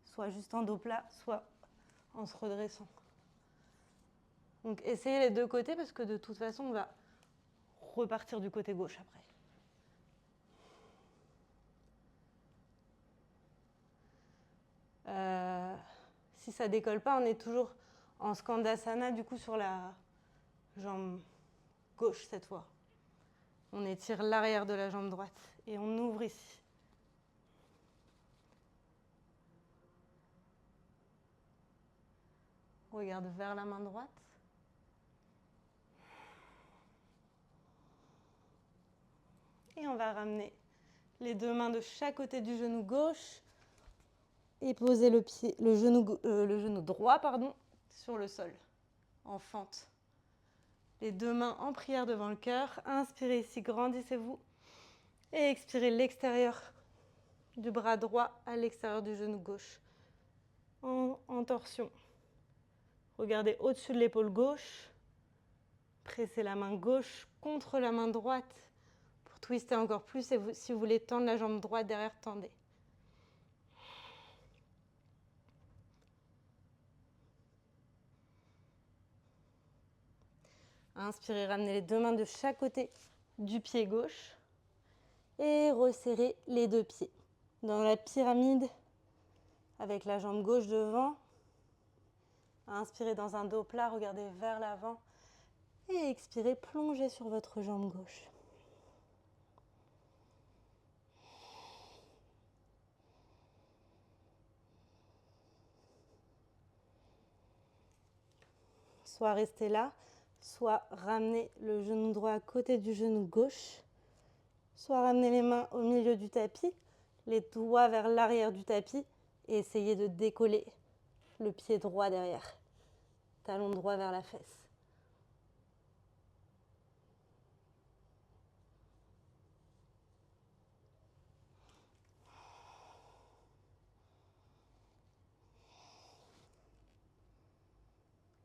soit juste en dos plat, soit en se redressant. Donc essayez les deux côtés parce que de toute façon, on va repartir du côté gauche après. Si ça ne décolle pas, on est toujours en Skandasana, du coup sur la jambe gauche cette fois. On étire l'arrière de la jambe droite et on ouvre ici. Regarde vers la main droite. Et on va ramener les deux mains de chaque côté du genou gauche et poser le genou droit sur le sol, en fente. Les deux mains en prière devant le cœur. Inspirez ici, grandissez-vous. Et expirez l'extérieur du bras droit à l'extérieur du genou gauche. En torsion. Regardez au-dessus de l'épaule gauche. Pressez la main gauche contre la main droite pour twister encore plus. Et si vous voulez tendre la jambe droite derrière, tendez. Inspirez, ramenez les deux mains de chaque côté du pied gauche et resserrez les deux pieds. Dans la pyramide, avec la jambe gauche devant, inspirez dans un dos plat, regardez vers l'avant et expirez, plongez sur votre jambe gauche. Soit restez là, soit ramenez le genou droit à côté du genou gauche, soit ramenez les mains au milieu du tapis, les doigts vers l'arrière du tapis et essayez de décoller le pied droit derrière, talon droit vers la fesse.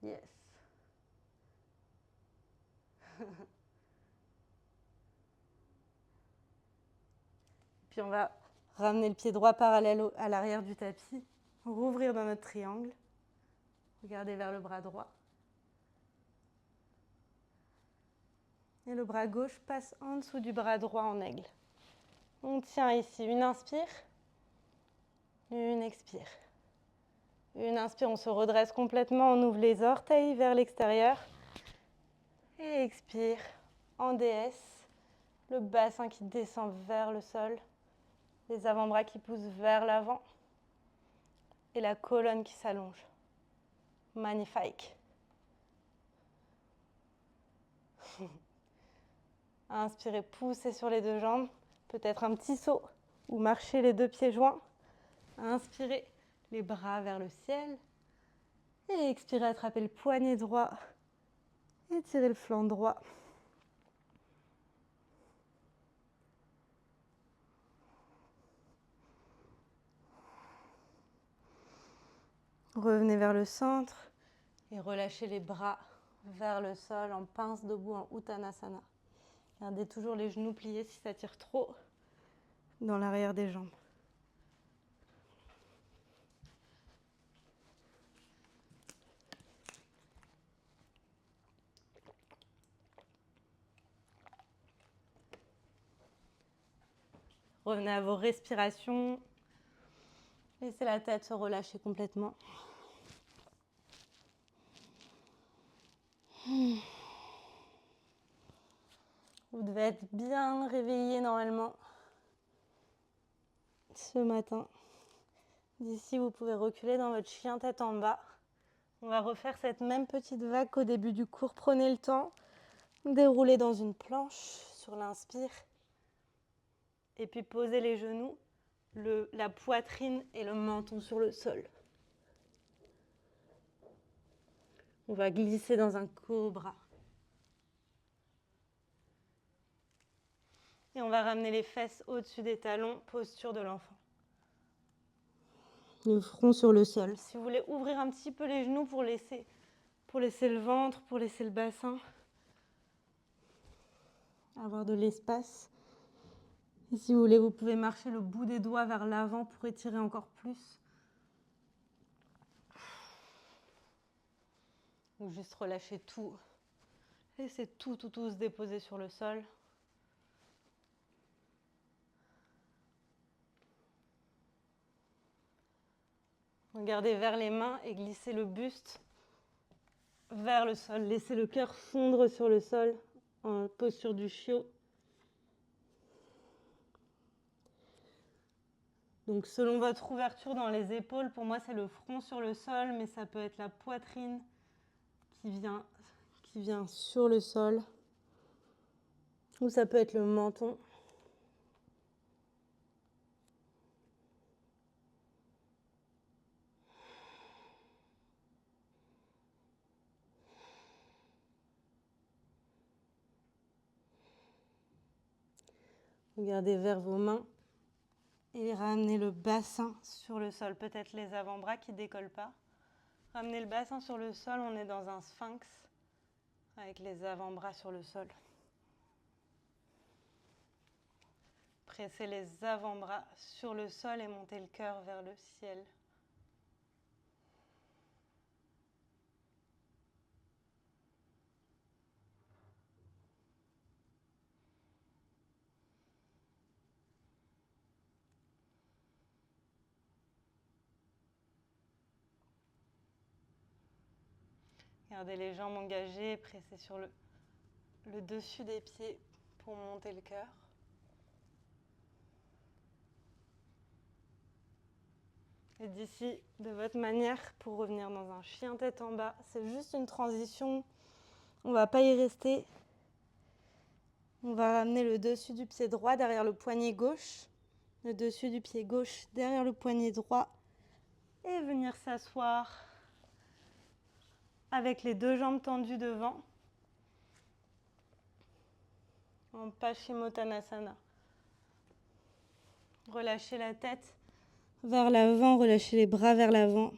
Yes. Puis on va ramener le pied droit parallèle à l'arrière du tapis, rouvrir dans notre triangle, regardez vers le bras droit. Et le bras gauche passe en dessous du bras droit en aigle. On tient ici, une inspire, une expire. Une inspire, on se redresse complètement, on ouvre les orteils vers l'extérieur. Et expire, en déesse, le bassin qui descend vers le sol, les avant-bras qui poussent vers l'avant et la colonne qui s'allonge. Magnifique. Inspirez, poussez sur les deux jambes, peut-être un petit saut ou marchez les deux pieds joints. Inspirez, les bras vers le ciel. Et expirez, attrapez le poignet droit. Étirez le flanc droit. Revenez vers le centre et relâchez les bras vers le sol en pince debout en Uttanasana. Gardez toujours les genoux pliés si ça tire trop dans l'arrière des jambes. Revenez à vos respirations. Laissez la tête se relâcher complètement. Vous devez être bien réveillé normalement ce matin. D'ici, vous pouvez reculer dans votre chien tête en bas. On va refaire cette même petite vague qu'au début du cours. Prenez le temps, déroulez dans une planche sur l'inspire. Et puis posez les genoux, la poitrine et le menton sur le sol. On va glisser dans un cobra. Et on va ramener les fesses au-dessus des talons, posture de l'enfant. Le front sur le sol. Si vous voulez ouvrir un petit peu les genoux pour laisser le ventre, pour laisser le bassin, avoir de l'espace. Et si vous voulez, vous pouvez marcher le bout des doigts vers l'avant pour étirer encore plus. Ou juste relâcher tout. Laissez tout se déposer sur le sol. Regardez vers les mains et glissez le buste vers le sol. Laissez le cœur fondre sur le sol en posture du chiot. Donc selon votre ouverture dans les épaules, pour moi c'est le front sur le sol, mais ça peut être la poitrine qui vient sur le sol, ou ça peut être le menton. Regardez vers vos mains et ramenez le bassin sur le sol. Peut-être les avant-bras qui ne décollent pas. Ramenez le bassin sur le sol, on est dans un sphinx avec les avant-bras sur le sol. Pressez les avant-bras sur le sol et montez le cœur vers le ciel. Gardez les jambes engagées, pressez sur le dessus des pieds pour monter le cœur. Et d'ici, de votre manière, pour revenir dans un chien tête en bas, c'est juste une transition. On ne va pas y rester. On va ramener le dessus du pied droit derrière le poignet gauche, le dessus du pied gauche derrière le poignet droit et venir s'asseoir avec les deux jambes tendues devant en Paschimottanasana. Relâchez la tête vers l'avant, relâchez les bras vers l'avant.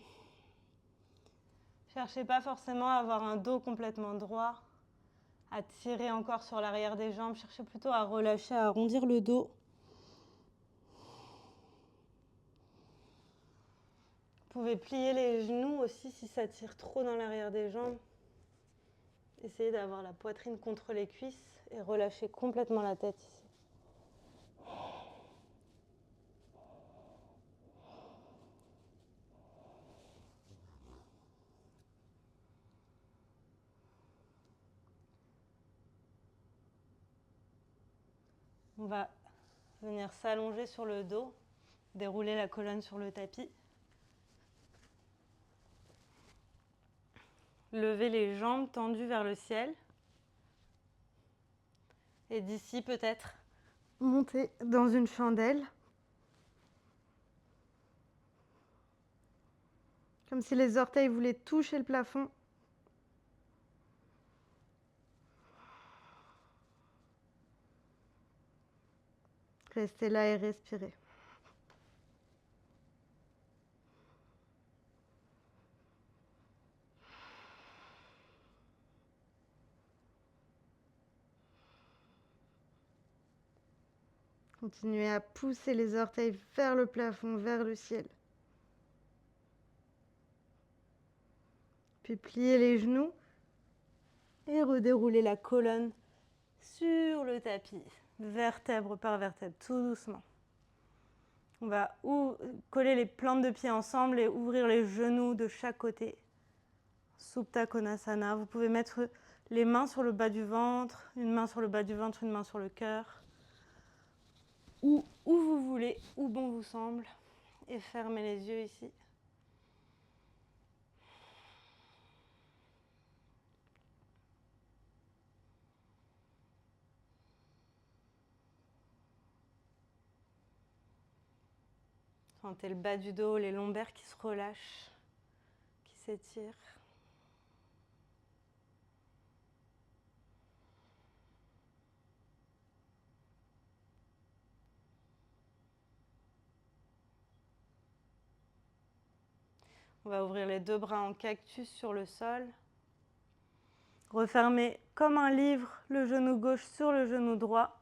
Cherchez pas forcément à avoir un dos complètement droit, à tirer encore sur l'arrière des jambes. Cherchez plutôt à relâcher, à arrondir le dos. Vous pouvez plier les genoux aussi si ça tire trop dans l'arrière des jambes. Essayez d'avoir la poitrine contre les cuisses et relâchez complètement la tête ici. On va venir s'allonger sur le dos, dérouler la colonne sur le tapis. Levez les jambes tendues vers le ciel. Et d'ici peut-être monter dans une chandelle. Comme si les orteils voulaient toucher le plafond. Restez là et respirez. Continuez à pousser les orteils vers le plafond, vers le ciel. Puis pliez les genoux et redéroulez la colonne sur le tapis, vertèbre par vertèbre, tout doucement. On va coller les plantes de pied ensemble et ouvrir les genoux de chaque côté. Supta Konasana. Vous pouvez mettre les mains sur le bas du ventre, une main sur le bas du ventre, une main sur le cœur. Où vous voulez, où bon vous semble. Et fermez les yeux ici. Sentez le bas du dos, les lombaires qui se relâchent, qui s'étirent. On va ouvrir les deux bras en cactus sur le sol. Refermez comme un livre le genou gauche sur le genou droit.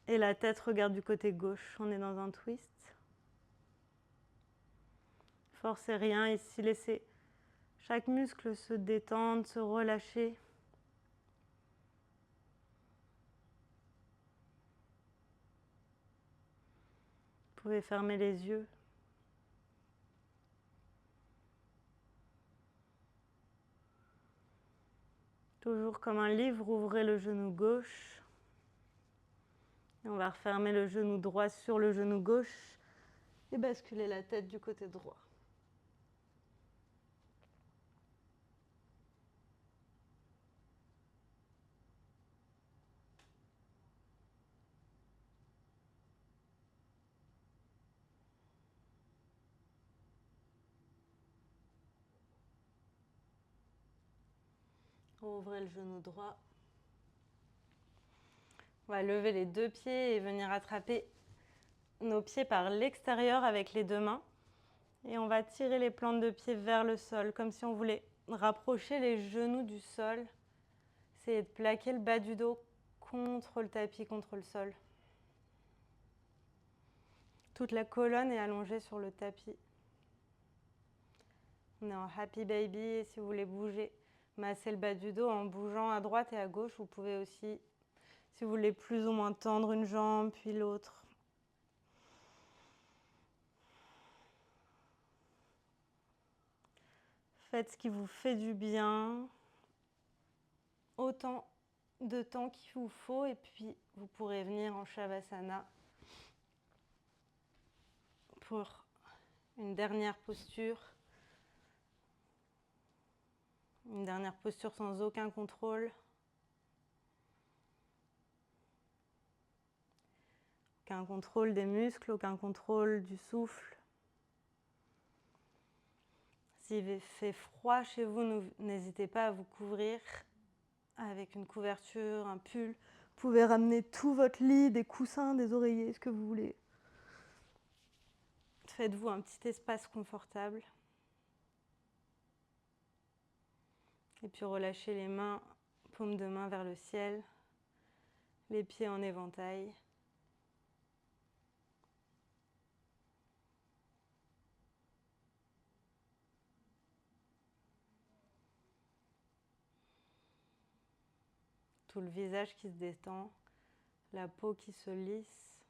Et la tête regarde du côté gauche. On est dans un twist. Forcez rien ici, laissez chaque muscle se détendre, se relâcher. Vous pouvez fermer les yeux. Toujours comme un livre, ouvrez le genou gauche. Et on va refermer le genou droit sur le genou gauche. Et basculez la tête du côté droit. Ouvrez le genou droit. On va lever les deux pieds et venir attraper nos pieds par l'extérieur avec les deux mains. Et on va tirer les plantes de pied vers le sol, comme si on voulait rapprocher les genoux du sol. Essayez de plaquer le bas du dos contre le tapis, contre le sol. Toute la colonne est allongée sur le tapis. On est en happy baby et si vous voulez bouger, masser le bas du dos en bougeant à droite et à gauche. Vous pouvez aussi, si vous voulez plus ou moins tendre une jambe puis l'autre. Faites ce qui vous fait du bien, autant de temps qu'il vous faut et puis vous pourrez venir en Shavasana pour une dernière posture. Une dernière posture sans aucun contrôle. Aucun contrôle des muscles, aucun contrôle du souffle. S'il fait froid chez vous, n'hésitez pas à vous couvrir avec une couverture, un pull. Vous pouvez ramener tout votre lit, des coussins, des oreillers, ce que vous voulez. Faites-vous un petit espace confortable. Et puis relâchez les mains, paumes de main vers le ciel, les pieds en éventail. Tout le visage qui se détend, la peau qui se lisse.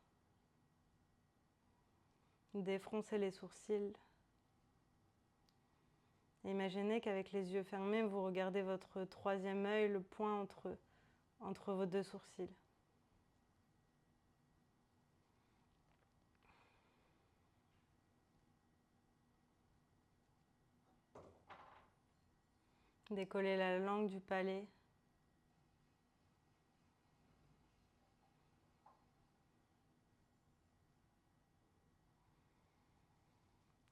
Défroncez les sourcils. Imaginez qu'avec les yeux fermés, vous regardez votre troisième œil, le point entre vos deux sourcils. Décollez la langue du palais.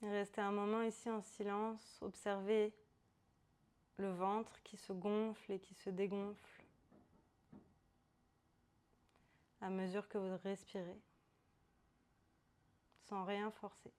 Et restez un moment ici en silence, observez le ventre qui se gonfle et qui se dégonfle à mesure que vous respirez, sans rien forcer.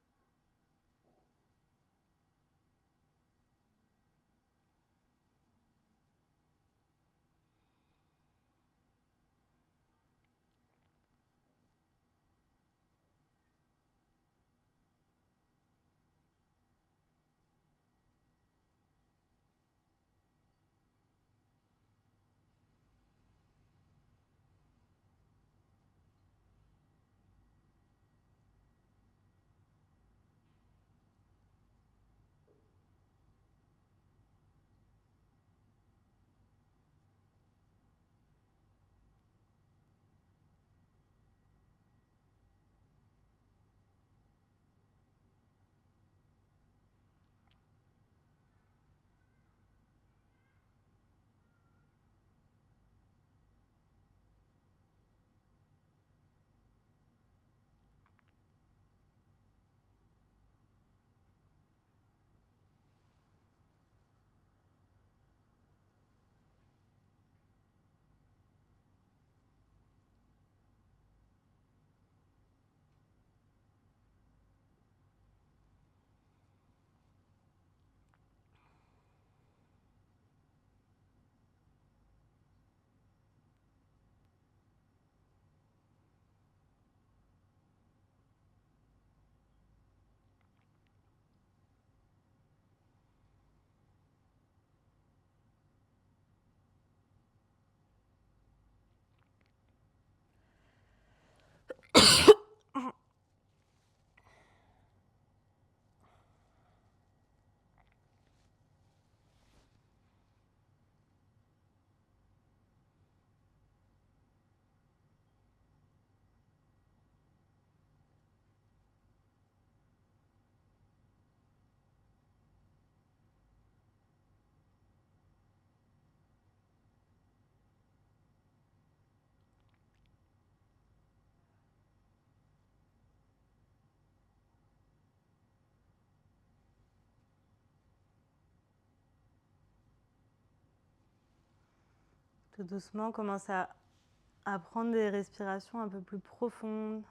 Tout doucement, commence à prendre des respirations un peu plus profondes.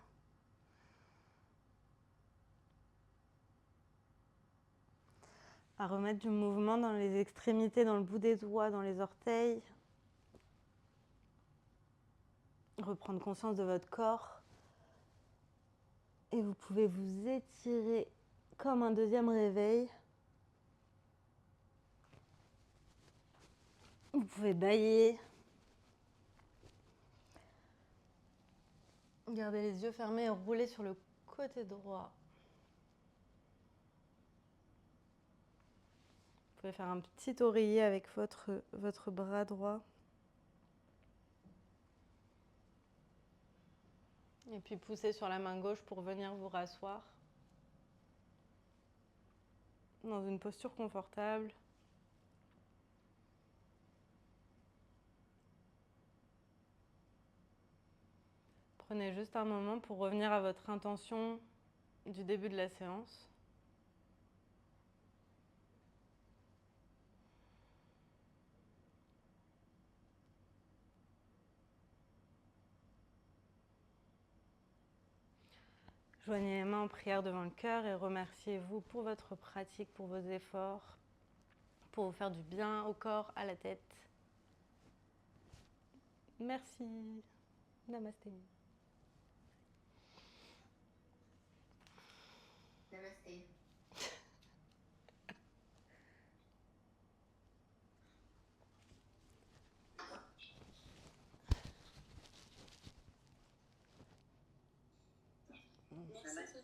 À remettre du mouvement dans les extrémités, dans le bout des doigts, dans les orteils. Reprendre conscience de votre corps. Et vous pouvez vous étirer comme un deuxième réveil. Vous pouvez bâiller. Gardez les yeux fermés et roulez sur le côté droit. Vous pouvez faire un petit oreiller avec votre bras droit. Et puis poussez sur la main gauche pour venir vous rasseoir. Dans une posture confortable. Prenez juste un moment pour revenir à votre intention du début de la séance. Joignez les mains en prière devant le cœur et remerciez-vous pour votre pratique, pour vos efforts, pour vous faire du bien au corps, à la tête. Merci. Namasté. Namaste.